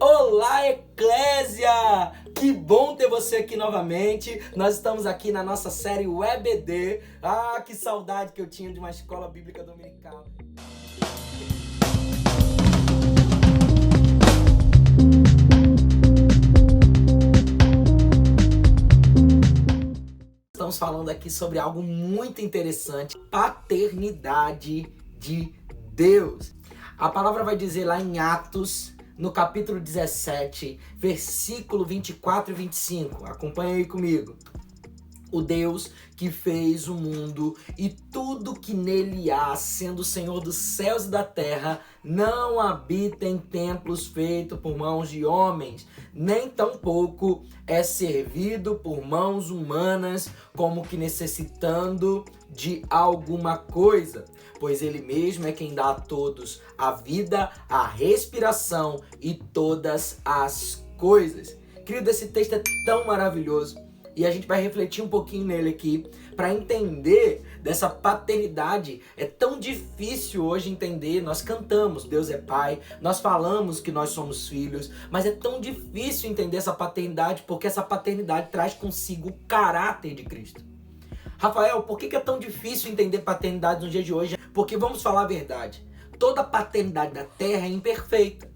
Olá, Eclésia! Que bom ter você aqui novamente. Nós estamos aqui na nossa série EBD. Ah, que saudade que eu tinha de uma escola bíblica dominical. Estamos falando aqui sobre algo muito interessante: paternidade de Deus. A palavra vai dizer lá em Atos, no capítulo 17, versículo 24 e 25. Acompanha aí comigo. O Deus que fez o mundo e tudo que nele há, sendo o Senhor dos céus e da terra, não habita em templos feitos por mãos de homens, nem tampouco é servido por mãos humanas, como que necessitando de alguma coisa, pois ele mesmo é quem dá a todos a vida, a respiração e todas as coisas. Querido, esse texto é tão maravilhoso. E a gente vai refletir um pouquinho nele aqui para entender dessa paternidade. É tão difícil hoje entender. Nós cantamos, Deus é Pai, nós falamos que nós somos filhos, mas é tão difícil entender essa paternidade porque essa paternidade traz consigo o caráter de Cristo. Rafael, por que é tão difícil entender paternidade no dia de hoje? Porque vamos falar a verdade. Toda paternidade da terra é imperfeita.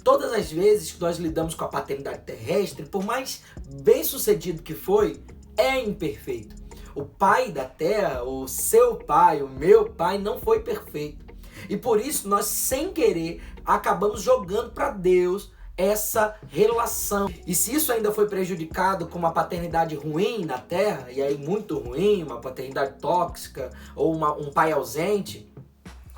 Todas as vezes que nós lidamos com a paternidade terrestre, por mais bem sucedido que foi, é imperfeito. O pai da terra, o seu pai, o meu pai, não foi perfeito. E por isso nós, sem querer, acabamos jogando para Deus essa relação. E se isso ainda foi prejudicado com uma paternidade ruim na terra, e aí muito ruim, uma paternidade tóxica, ou um pai ausente,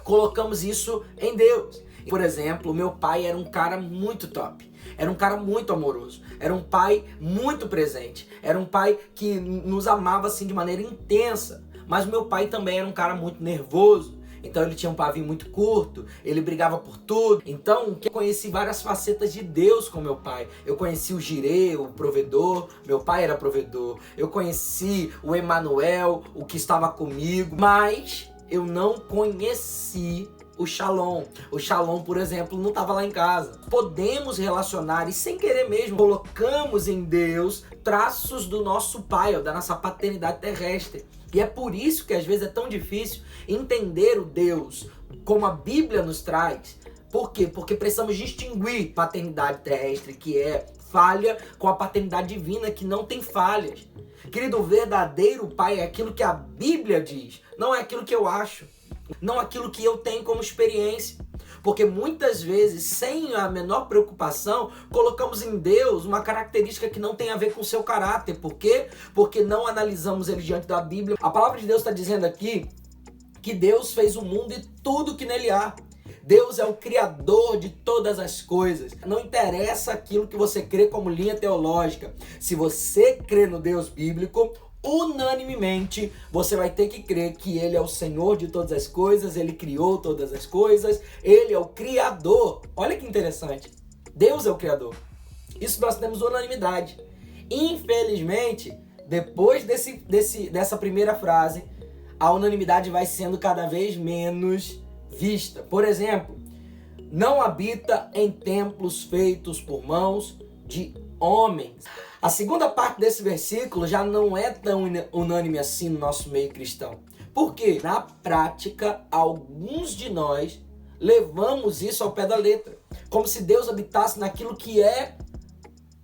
colocamos isso em Deus. Por exemplo, meu pai era um cara muito top, era um cara muito amoroso, era um pai muito presente, era um pai que nos amava assim de maneira intensa, mas o meu pai também era um cara muito nervoso, então ele tinha um pavio muito curto, ele brigava por tudo. Então eu conheci várias facetas de Deus com meu pai. Eu conheci o Jirê, o provedor, meu pai era provedor, eu conheci o Emanuel, o que estava comigo, mas eu não conheci o Shalom. O Shalom, por exemplo, não estava lá em casa. Podemos relacionar e sem querer mesmo colocamos em Deus traços do nosso pai, da nossa paternidade terrestre. E é por isso que às vezes é tão difícil entender o Deus como a Bíblia nos traz. Por quê? Porque precisamos distinguir paternidade terrestre, que é falha, com a paternidade divina, que não tem falhas. Querido, o verdadeiro pai é aquilo que a Bíblia diz, não é aquilo que eu acho. Não aquilo que eu tenho como experiência. Porque muitas vezes, sem a menor preocupação, colocamos em Deus uma característica que não tem a ver com o seu caráter. Por quê? Porque não analisamos ele diante da Bíblia. A palavra de Deus está dizendo aqui que Deus fez o mundo e tudo que nele há. Deus é o criador de todas as coisas. Não interessa aquilo que você crê como linha teológica. Se você crê no Deus bíblico, unanimemente, você vai ter que crer que Ele é o Senhor de todas as coisas, Ele criou todas as coisas, Ele é o Criador. Olha que interessante. Deus é o Criador. Isso nós temos unanimidade. Infelizmente, depois dessa primeira frase, a unanimidade vai sendo cada vez menos vista. Por exemplo, não habita em templos feitos por mãos de homens. A segunda parte desse versículo já não é tão unânime assim no nosso meio cristão. Por quê? Na prática, alguns de nós levamos isso ao pé da letra. Como se Deus habitasse naquilo que é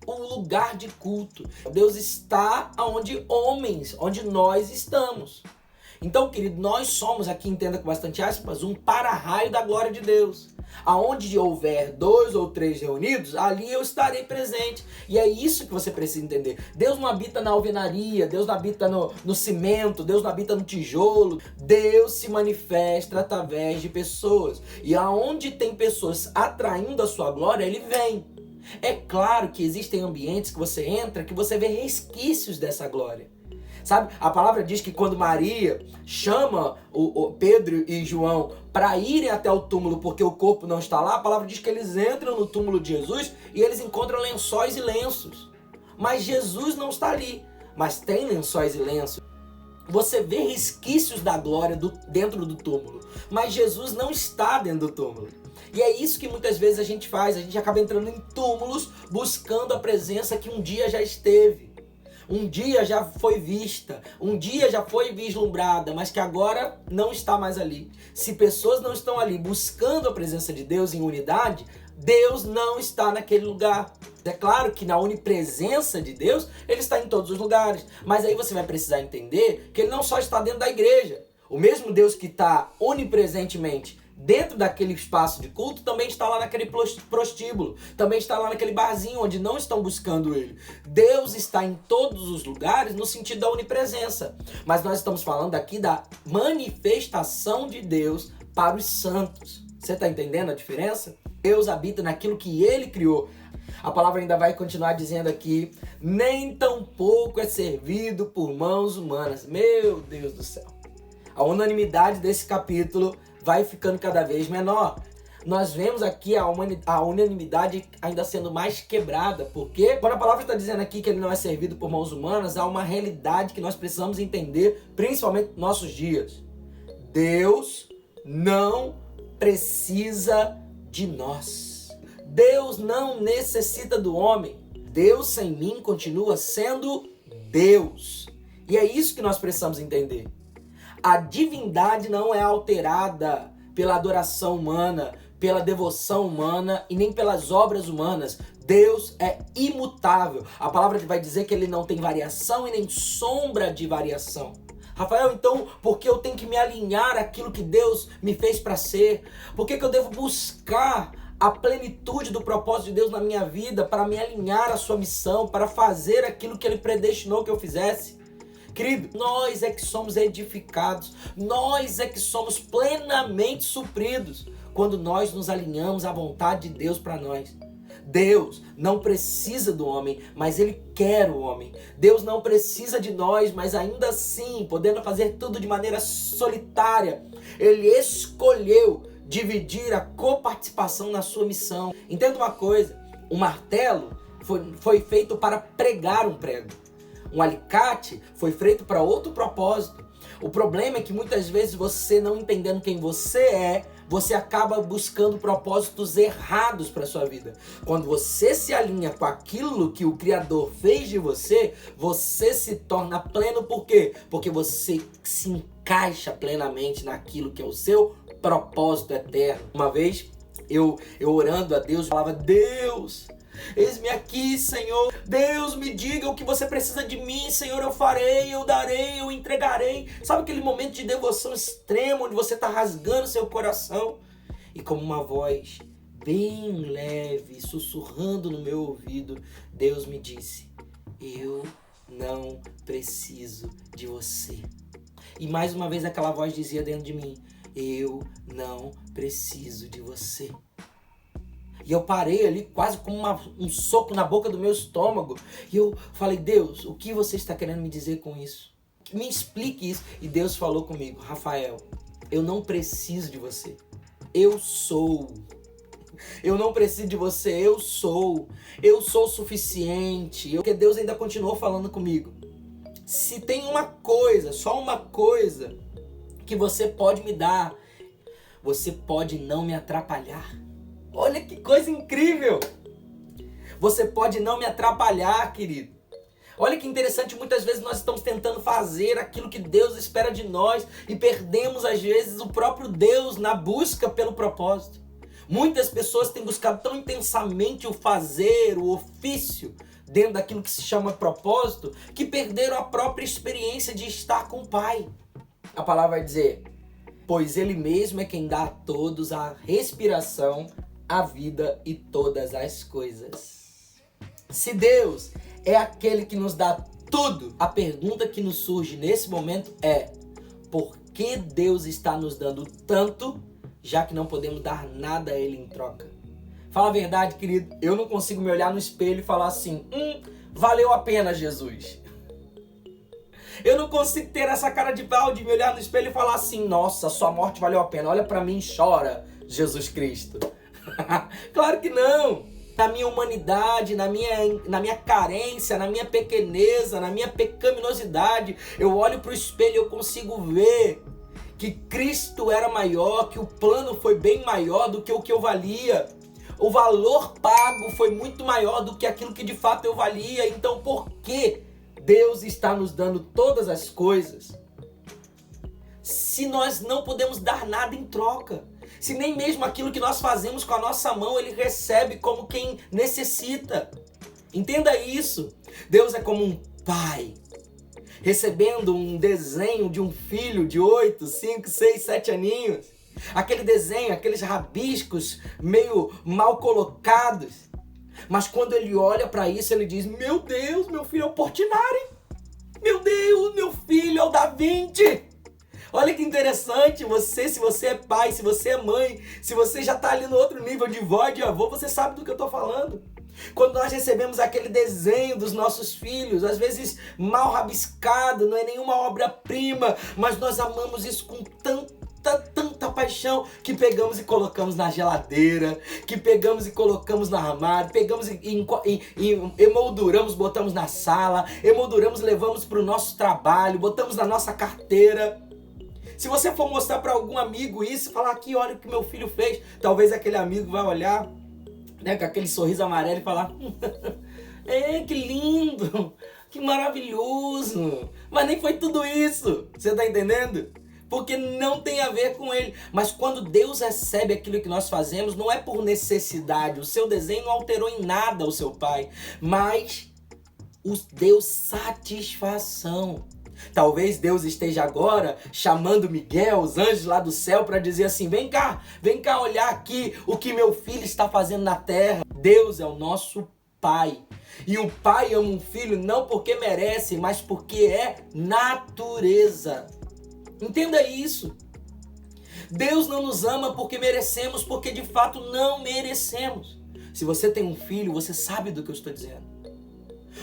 o lugar de culto. Deus está onde nós estamos. Então, querido, nós somos, aqui entenda com bastante aspas, um para-raio da glória de Deus. Aonde houver 2 ou 3 reunidos, ali eu estarei presente. E é isso que você precisa entender. Deus não habita na alvenaria, Deus não habita no cimento, Deus não habita no tijolo. Deus se manifesta através de pessoas. E aonde tem pessoas atraindo a sua glória, Ele vem. É claro que existem ambientes que você entra que você vê resquícios dessa glória. Sabe? A palavra diz que quando Maria chama o Pedro e João para irem até o túmulo porque o corpo não está lá, a palavra diz que eles entram no túmulo de Jesus e eles encontram lençóis e lenços. Mas Jesus não está ali, mas tem lençóis e lenços. Você vê resquícios da glória dentro do túmulo, mas Jesus não está dentro do túmulo. E é isso que muitas vezes a gente faz, a gente acaba entrando em túmulos buscando a presença que um dia já esteve. Um dia já foi vista, um dia já foi vislumbrada, mas que agora não está mais ali. Se pessoas não estão ali buscando a presença de Deus em unidade, Deus não está naquele lugar. É claro que na onipresença de Deus, Ele está em todos os lugares. Mas aí você vai precisar entender que Ele não só está dentro da igreja. O mesmo Deus que está onipresentemente dentro daquele espaço de culto, também está lá naquele prostíbulo, também está lá naquele barzinho onde não estão buscando Ele. Deus está em todos os lugares no sentido da onipresença. Mas nós estamos falando aqui da manifestação de Deus para os santos. Você está entendendo a diferença? Deus habita naquilo que Ele criou. A palavra ainda vai continuar dizendo aqui, nem tampouco é servido por mãos humanas. Meu Deus do céu. A unanimidade desse capítulo vai ficando cada vez menor. Nós vemos aqui a unanimidade ainda sendo mais quebrada, porque quando a palavra está dizendo aqui que ele não é servido por mãos humanas, há uma realidade que nós precisamos entender, principalmente nos nossos dias. Deus não precisa de nós. Deus não necessita do homem. Deus sem mim continua sendo Deus. E é isso que nós precisamos entender. A divindade não é alterada pela adoração humana, pela devoção humana e nem pelas obras humanas. Deus é imutável. A palavra vai dizer que ele não tem variação e nem sombra de variação. Rafael, então, por que eu tenho que me alinhar àquilo que Deus me fez para ser? Por que eu devo buscar a plenitude do propósito de Deus na minha vida para me alinhar à sua missão, para fazer aquilo que Ele predestinou que eu fizesse? Querido, nós é que somos edificados, nós é que somos plenamente supridos quando nós nos alinhamos à vontade de Deus para nós. Deus não precisa do homem, mas Ele quer o homem. Deus não precisa de nós, mas ainda assim, podendo fazer tudo de maneira solitária, Ele escolheu dividir a coparticipação na sua missão. Entenda uma coisa, o martelo foi feito para pregar um prego. Um alicate foi feito para outro propósito. O problema é que muitas vezes você, não entendendo quem você é, você acaba buscando propósitos errados para sua vida. Quando você se alinha com aquilo que o Criador fez de você, você se torna pleno. Por quê? Porque você se encaixa plenamente naquilo que é o seu propósito eterno. Uma vez, eu orando a Deus, falava: Deus, eis-me aqui, Senhor. Deus, me diga o que você precisa de mim, Senhor. Eu farei, eu darei, eu entregarei. Sabe aquele momento de devoção extrema, onde você está rasgando seu coração? E como uma voz bem leve, sussurrando no meu ouvido, Deus me disse: eu não preciso de você. E mais uma vez aquela voz dizia dentro de mim: eu não preciso de você. E eu parei ali quase como um soco na boca do meu estômago. E eu falei: Deus, o que você está querendo me dizer com isso? Me explique isso. E Deus falou comigo: Rafael, eu não preciso de você. Eu sou. Eu não preciso de você, eu sou. Eu sou o suficiente. Porque Deus ainda continuou falando comigo: se tem uma coisa, só uma coisa que você pode me dar, você pode não me atrapalhar. Olha que coisa incrível! Você pode não me atrapalhar, querido. Olha que interessante, muitas vezes nós estamos tentando fazer aquilo que Deus espera de nós e perdemos às vezes o próprio Deus na busca pelo propósito. Muitas pessoas têm buscado tão intensamente o fazer, o ofício, dentro daquilo que se chama propósito, que perderam a própria experiência de estar com o Pai. A palavra vai dizer: pois Ele mesmo é quem dá a todos a respiração, a vida e todas as coisas. Se Deus é aquele que nos dá tudo, a pergunta que nos surge nesse momento é: por que Deus está nos dando tanto, já que não podemos dar nada a Ele em troca? Fala a verdade, querido, eu não consigo me olhar no espelho e falar assim: valeu a pena, Jesus. Eu não consigo ter essa cara de pau de me olhar no espelho e falar assim: nossa, sua morte valeu a pena, olha pra mim e chora, Jesus Cristo. Claro que não. na minha humanidade, na minha carência, na minha pequeneza, na minha pecaminosidade, eu olho para o espelho e eu consigo ver que Cristo era maior, que o plano foi bem maior do que o que eu valia. O valor pago foi muito maior do que aquilo que de fato eu valia. Então, por que Deus está nos dando todas as coisas se nós não podemos dar nada em troca? Se nem mesmo aquilo que nós fazemos com a nossa mão Ele recebe como quem necessita. Entenda isso. Deus é como um pai recebendo um desenho de um filho de 8, 5, 6, 7 aninhos. Aquele desenho, aqueles rabiscos meio mal colocados. Mas quando ele olha para isso, ele diz: meu Deus, meu filho é o Portinari. Meu Deus, meu filho é o Da Vinci. Olha que interessante, se você é pai, se você é mãe, se você já está ali no outro nível de vó, de avô, você sabe do que eu estou falando. Quando nós recebemos aquele desenho dos nossos filhos, às vezes mal rabiscado, não é nenhuma obra-prima, mas nós amamos isso com tanta paixão, que pegamos e colocamos na geladeira, que pegamos e colocamos no armário, pegamos e emolduramos, botamos na sala, emolduramos, levamos para o nosso trabalho, botamos na nossa carteira. Se você for mostrar para algum amigo isso, falar aqui, olha o que meu filho fez, talvez aquele amigo vai olhar, né, com aquele sorriso amarelo e falar: que lindo, que maravilhoso, mas nem foi tudo isso, você está entendendo? Porque não tem a ver com ele. Mas quando Deus recebe aquilo que nós fazemos, não é por necessidade. O seu desenho não alterou em nada o seu pai, mas deu satisfação. Talvez Deus esteja agora chamando Miguel, os anjos lá do céu, para dizer assim: vem cá olhar aqui o que meu filho está fazendo na terra. Deus é o nosso pai. E um pai ama um filho não porque merece, mas porque é natureza. Entenda isso. Deus não nos ama porque merecemos, porque de fato não merecemos. Se você tem um filho, você sabe do que eu estou dizendo.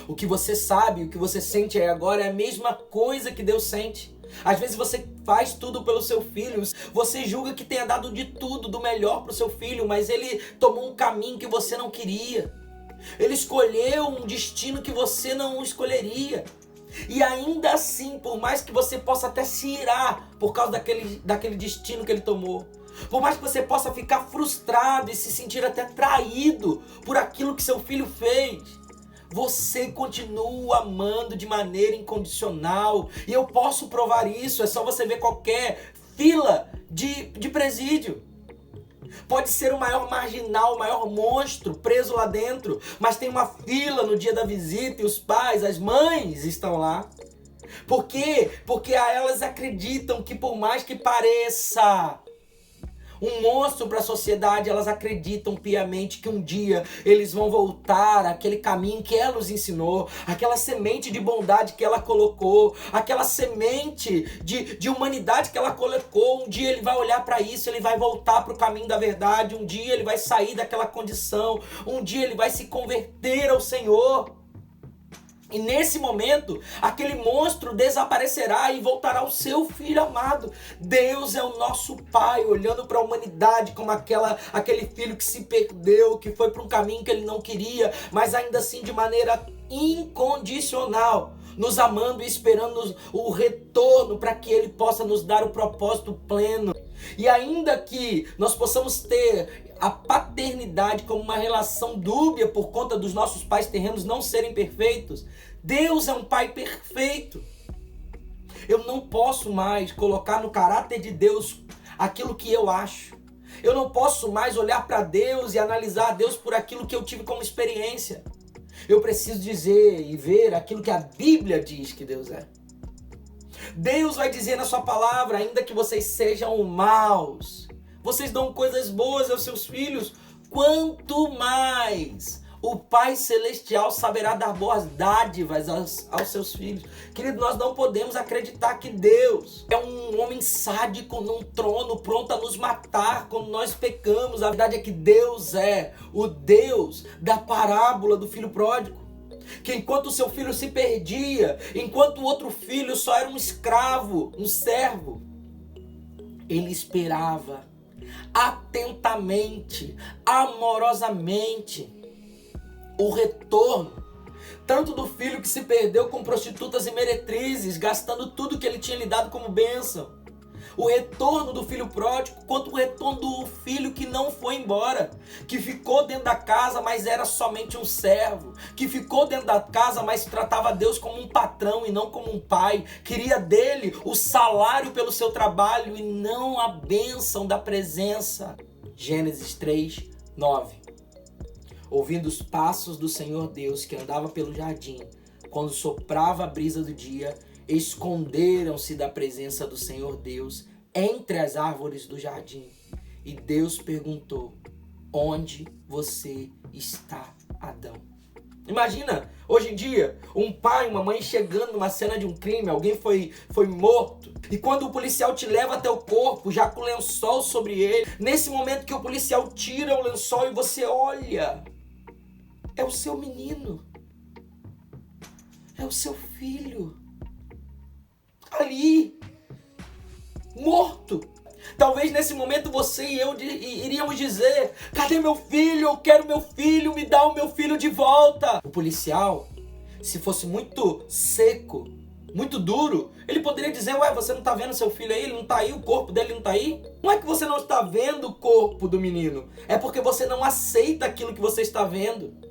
O que você sabe, o que você sente aí agora é a mesma coisa que Deus sente. Às vezes você faz tudo pelo seu filho, você julga que tenha dado de tudo, do melhor para o seu filho, mas ele tomou um caminho que você não queria. Ele escolheu um destino que você não escolheria. E ainda assim, por mais que você possa até se irar por causa daquele destino que ele tomou, por mais que você possa ficar frustrado e se sentir até traído por aquilo que seu filho fez, você continua amando de maneira incondicional. E eu posso provar isso, é só você ver qualquer fila de presídio. Pode ser o maior marginal, o maior monstro preso lá dentro, mas tem uma fila no dia da visita e os pais, as mães estão lá. Por quê? Porque elas acreditam que, por mais que pareça um monstro para a sociedade, elas acreditam piamente que um dia eles vão voltar àquele caminho que ela os ensinou, aquela semente de bondade que ela colocou, aquela semente de humanidade que ela colocou. Um dia ele vai olhar para isso, ele vai voltar para o caminho da verdade, um dia ele vai sair daquela condição, um dia ele vai se converter ao Senhor. E nesse momento, aquele monstro desaparecerá e voltará o seu filho amado. Deus é o nosso pai, olhando para a humanidade como aquele filho que se perdeu, que foi para um caminho que ele não queria, mas ainda assim de maneira incondicional, nos amando e esperando o retorno para que ele possa nos dar o propósito pleno. E ainda que nós possamos ter a paternidade como uma relação dúbia por conta dos nossos pais terrenos não serem perfeitos, Deus é um pai perfeito. Eu não posso mais colocar no caráter de Deus aquilo que eu acho. Eu não posso mais olhar para Deus e analisar Deus por aquilo que eu tive como experiência. Eu preciso dizer e ver aquilo que a Bíblia diz que Deus é. Deus vai dizer na sua palavra: ainda que vocês sejam maus, vocês dão coisas boas aos seus filhos, quanto mais o Pai Celestial saberá dar boas dádivas aos seus filhos. Querido, nós não podemos acreditar que Deus é um homem sádico num trono, pronto a nos matar quando nós pecamos. A verdade é que Deus é o Deus da parábola do filho pródigo, que enquanto o seu filho se perdia, enquanto o outro filho só era um escravo, um servo, ele esperava atentamente, amorosamente, o retorno, tanto do filho que se perdeu com prostitutas e meretrizes, gastando tudo que ele tinha lhe dado como bênção. O retorno do filho pródigo, quanto o retorno do filho que não foi embora, que ficou dentro da casa, mas era somente um servo, que ficou dentro da casa, mas tratava Deus como um patrão e não como um pai, queria dele o salário pelo seu trabalho e não a bênção da presença. Gênesis 3, 9. Ouvindo os passos do Senhor Deus que andava pelo jardim, quando soprava a brisa do dia, esconderam-se da presença do Senhor Deus entre as árvores do jardim. E Deus perguntou: onde você está, Adão? Imagina, hoje em dia, um pai e uma mãe chegando numa cena de um crime, alguém foi morto. E quando o policial te leva até o corpo, já com o lençol sobre ele, nesse momento que o policial tira o lençol e você olha, é o seu menino, é o seu filho, ali, morto. Talvez nesse momento você e eu iríamos dizer: cadê meu filho? Eu quero meu filho, me dá o meu filho de volta. O policial, se fosse muito seco, muito duro, ele poderia dizer: ué, você não está vendo seu filho aí? Ele não está aí? O corpo dele não está aí? Não é que você não está vendo o corpo do menino, é porque você não aceita aquilo que você está vendo.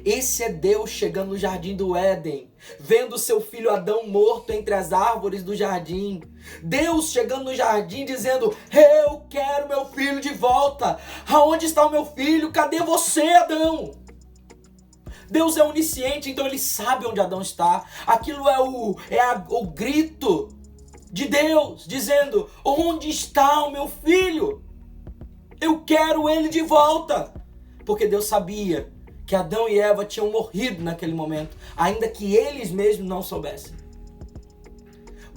Esse é Deus chegando no jardim do Éden, vendo seu filho Adão morto entre as árvores do jardim. Deus chegando no jardim dizendo: eu quero meu filho de volta. Aonde está o meu filho? Cadê você, Adão? Deus é onisciente, então ele sabe onde Adão está. Aquilo é o grito de Deus, dizendo: onde está o meu filho? Eu quero ele de volta. Porque Deus sabia que Adão e Eva tinham morrido naquele momento, ainda que eles mesmos não soubessem.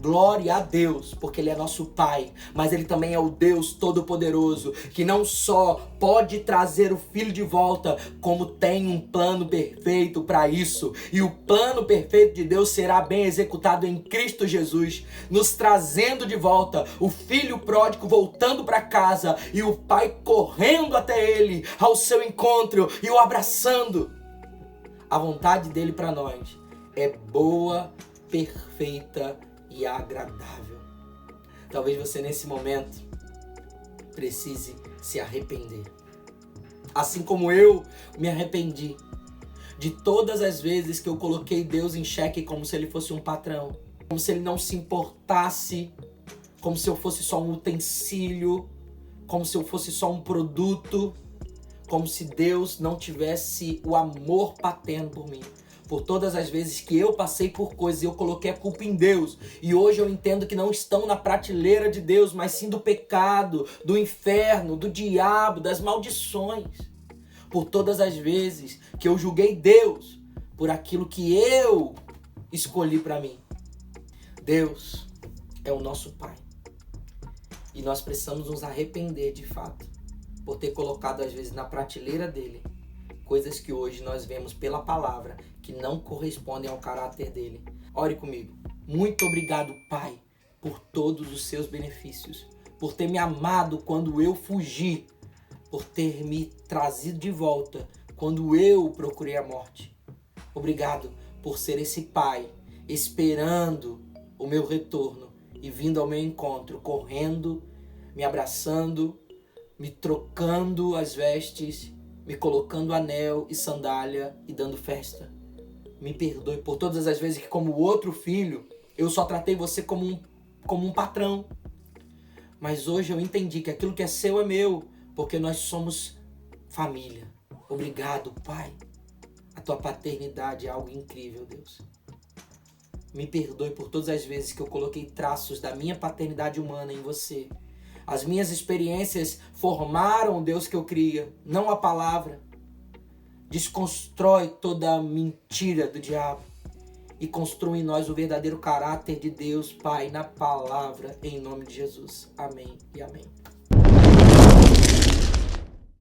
Glória a Deus, porque Ele é nosso Pai, mas Ele também é o Deus Todo-Poderoso, que não só pode trazer o Filho de volta, como tem um plano perfeito para isso. E o plano perfeito de Deus será bem executado em Cristo Jesus, nos trazendo de volta o Filho pródigo voltando para casa e o Pai correndo até Ele, ao seu encontro e o abraçando. A vontade dele para nós é boa, perfeita e agradável. Talvez você nesse momento precise se arrepender. Assim como eu me arrependi de todas as vezes que eu coloquei Deus em xeque como se Ele fosse um patrão, como se Ele não se importasse, como se eu fosse só um utensílio, como se eu fosse só um produto, como se Deus não tivesse o amor paterno por mim. Por todas as vezes que eu passei por coisas e eu coloquei a culpa em Deus. E hoje eu entendo que não estão na prateleira de Deus, mas sim do pecado, do inferno, do diabo, das maldições. Por todas as vezes que eu julguei Deus por aquilo que eu escolhi para mim. Deus é o nosso Pai. E nós precisamos nos arrepender de fato por ter colocado às vezes na prateleira dele coisas que hoje nós vemos pela palavra que não correspondem ao caráter dele. Ore comigo. Muito obrigado, Pai, por todos os seus benefícios, por ter me amado quando eu fugi, por ter me trazido de volta quando eu procurei a morte. Obrigado por ser esse Pai, esperando o meu retorno e vindo ao meu encontro, correndo, me abraçando, me trocando as vestes, me colocando anel e sandália e dando festa. Me perdoe por todas as vezes que, como outro filho, eu só tratei você como um patrão. Mas hoje eu entendi que aquilo que é seu é meu, porque nós somos família. Obrigado, Pai. A tua paternidade é algo incrível, Deus. Me perdoe por todas as vezes que eu coloquei traços da minha paternidade humana em você. As minhas experiências formaram o Deus que eu cria, não a palavra. Desconstrói toda a mentira do diabo e construa em nós o verdadeiro caráter de Deus, Pai, na palavra, em nome de Jesus. Amém e amém.